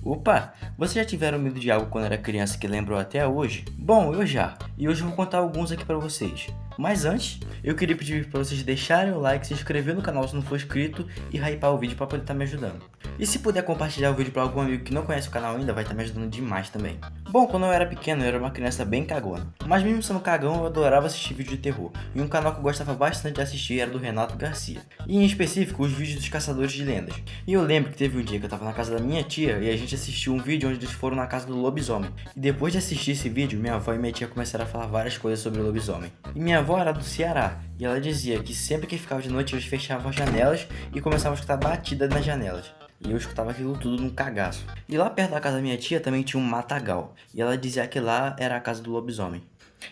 Opa, vocês já tiveram medo de algo quando era criança que lembrou até hoje? Bom, eu já, e hoje eu vou contar alguns aqui pra vocês. Mas antes, eu queria pedir pra vocês deixarem o like, se inscrever no canal se não for inscrito e hypar o vídeo pra poder estar me ajudando. E se puder compartilhar o vídeo pra algum amigo que não conhece o canal ainda, vai estar me ajudando demais também. Bom, quando eu era pequeno, eu era uma criança bem cagona. Mas mesmo sendo cagão, eu adorava assistir vídeo de terror. E um canal que eu gostava bastante de assistir era do Renato Garcia. E em específico, os vídeos dos Caçadores de Lendas. E eu lembro que teve um dia que eu tava na casa da minha tia e a gente assistiu um vídeo onde eles foram na casa do lobisomem. E depois de assistir esse vídeo, minha avó e minha tia começaram a falar várias coisas sobre o lobisomem. E minha avó era do Ceará, e ela dizia que sempre que ficava de noite eles fechavam as janelas e começavam a escutar batida nas janelas. E eu escutava aquilo tudo num cagaço. E lá perto da casa da minha tia também tinha um matagal. E ela dizia que lá era a casa do lobisomem.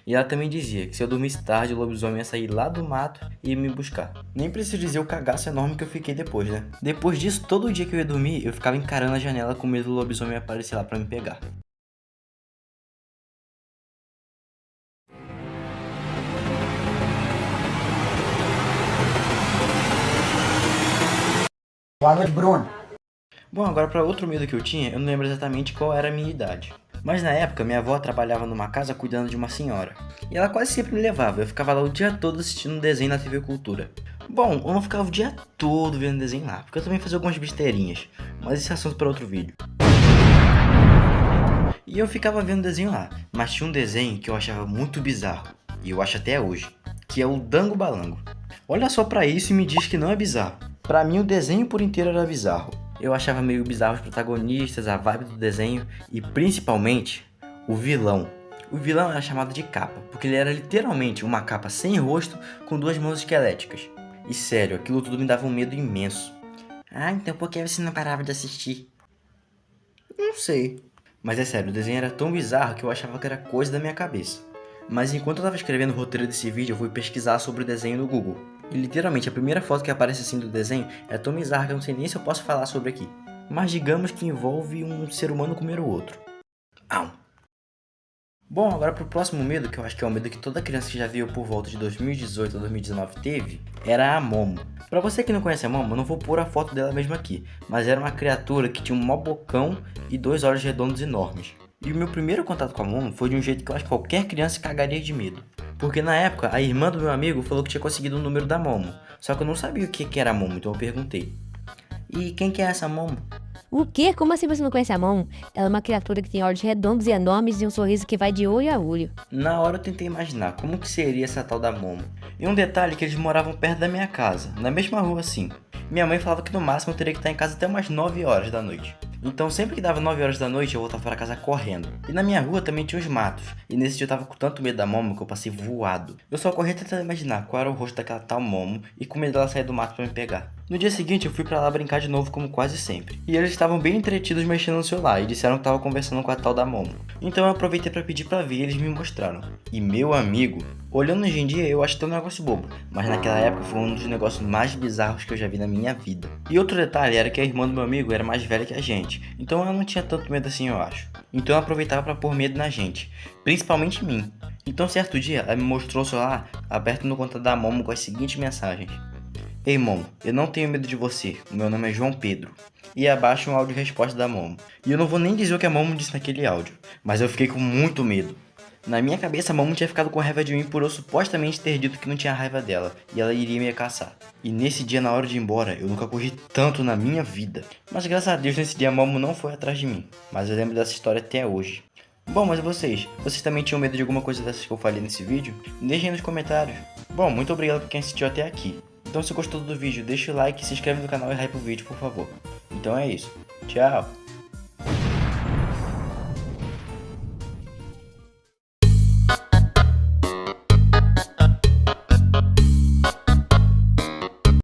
E ela também dizia que se eu dormisse tarde, o lobisomem ia sair lá do mato e ia me buscar. Nem preciso dizer o cagaço enorme que eu fiquei depois, né? Depois disso, todo dia que eu ia dormir, eu ficava encarando a janela com medo do lobisomem aparecer lá pra me pegar. Boa noite, Bruno. Bom, agora para outro medo que eu tinha, eu não lembro exatamente qual era a minha idade. Mas na época, minha avó trabalhava numa casa cuidando de uma senhora. E ela quase sempre me levava, eu ficava lá o dia todo assistindo um desenho na TV Cultura. Bom, eu não ficava o dia todo vendo desenho lá, porque eu também fazia algumas besteirinhas. Mas esse é assunto para outro vídeo. E eu ficava vendo desenho lá, mas tinha um desenho que eu achava muito bizarro, e eu acho até hoje, que é o Dango Balango. Olha só pra isso e me diz que não é bizarro. Pra mim o desenho por inteiro era bizarro. Eu achava meio bizarro os protagonistas, a vibe do desenho e principalmente o vilão. O vilão era chamado de capa, porque ele era literalmente uma capa sem rosto com duas mãos esqueléticas. E sério, aquilo tudo me dava um medo imenso. Ah, então por que você não parava de assistir? Não sei. Mas é sério, o desenho era tão bizarro que eu achava que era coisa da minha cabeça. Mas enquanto eu tava escrevendo o roteiro desse vídeo, eu fui pesquisar sobre o desenho no Google. E literalmente a primeira foto que aparece assim do desenho é tão bizarra que eu não sei nem se eu posso falar sobre aqui. Mas digamos que envolve um ser humano comer o outro. Au. Bom, agora pro próximo medo, que eu acho que é um medo que toda criança que já viu por volta de 2018 ou 2019 teve, era a Momo. Pra você que não conhece a Momo, eu não vou pôr a foto dela mesmo aqui, mas era uma criatura que tinha um mó bocão e dois olhos redondos enormes. E o meu primeiro contato com a Momo foi de um jeito que eu acho que qualquer criança cagaria de medo. Porque na época, a irmã do meu amigo falou que tinha conseguido o número da Momo, só que eu não sabia o que era a Momo, então eu perguntei. E quem que é essa Momo? O quê? Como assim você não conhece a Momo? Ela é uma criatura que tem olhos redondos e enormes e um sorriso que vai de olho a olho. Na hora eu tentei imaginar como que seria essa tal da Momo. E um detalhe é que eles moravam perto da minha casa, na mesma rua assim. Minha mãe falava que no máximo eu teria que estar em casa até umas 9 horas da noite. Então sempre que dava 9 horas da noite eu voltava para casa correndo. E na minha rua também tinha os matos. E nesse dia eu tava com tanto medo da Momo que eu passei voado. Eu só corria tentando imaginar qual era o rosto daquela tal Momo e com medo dela sair do mato para me pegar. No dia seguinte eu fui para lá brincar de novo como quase sempre. E eles estavam bem entretidos mexendo no celular e disseram que estavam conversando com a tal da Momo. Então eu aproveitei para pedir para ver e eles me mostraram. E meu amigo, olhando hoje em dia eu acho que é um negócio bobo, mas naquela época foi um dos negócios mais bizarros que eu já vi na minha vida. E outro detalhe era que a irmã do meu amigo era mais velha que a gente, então ela não tinha tanto medo assim, eu acho. Então eu aproveitava para pôr medo na gente, principalmente em mim. Então certo dia ela me mostrou o celular aberto no contato da Momo com as seguintes mensagens. Ei Momo, eu não tenho medo de você, o meu nome é João Pedro. E abaixo um áudio de resposta da Momo. E eu não vou nem dizer o que a Momo disse naquele áudio, mas eu fiquei com muito medo. Na minha cabeça a Momo tinha ficado com raiva de mim por eu supostamente ter dito que não tinha raiva dela e ela iria me caçar. E nesse dia, na hora de ir embora, eu nunca corri tanto na minha vida. Mas graças a Deus nesse dia a Momo não foi atrás de mim, mas eu lembro dessa história até hoje. Bom, mas vocês também tinham medo de alguma coisa dessas que eu falei nesse vídeo? Deixem aí nos comentários. Bom, muito obrigado por quem assistiu até aqui. Então se gostou do vídeo, deixa o like, se inscreve no canal e hype o vídeo, por favor. Então é isso. Tchau!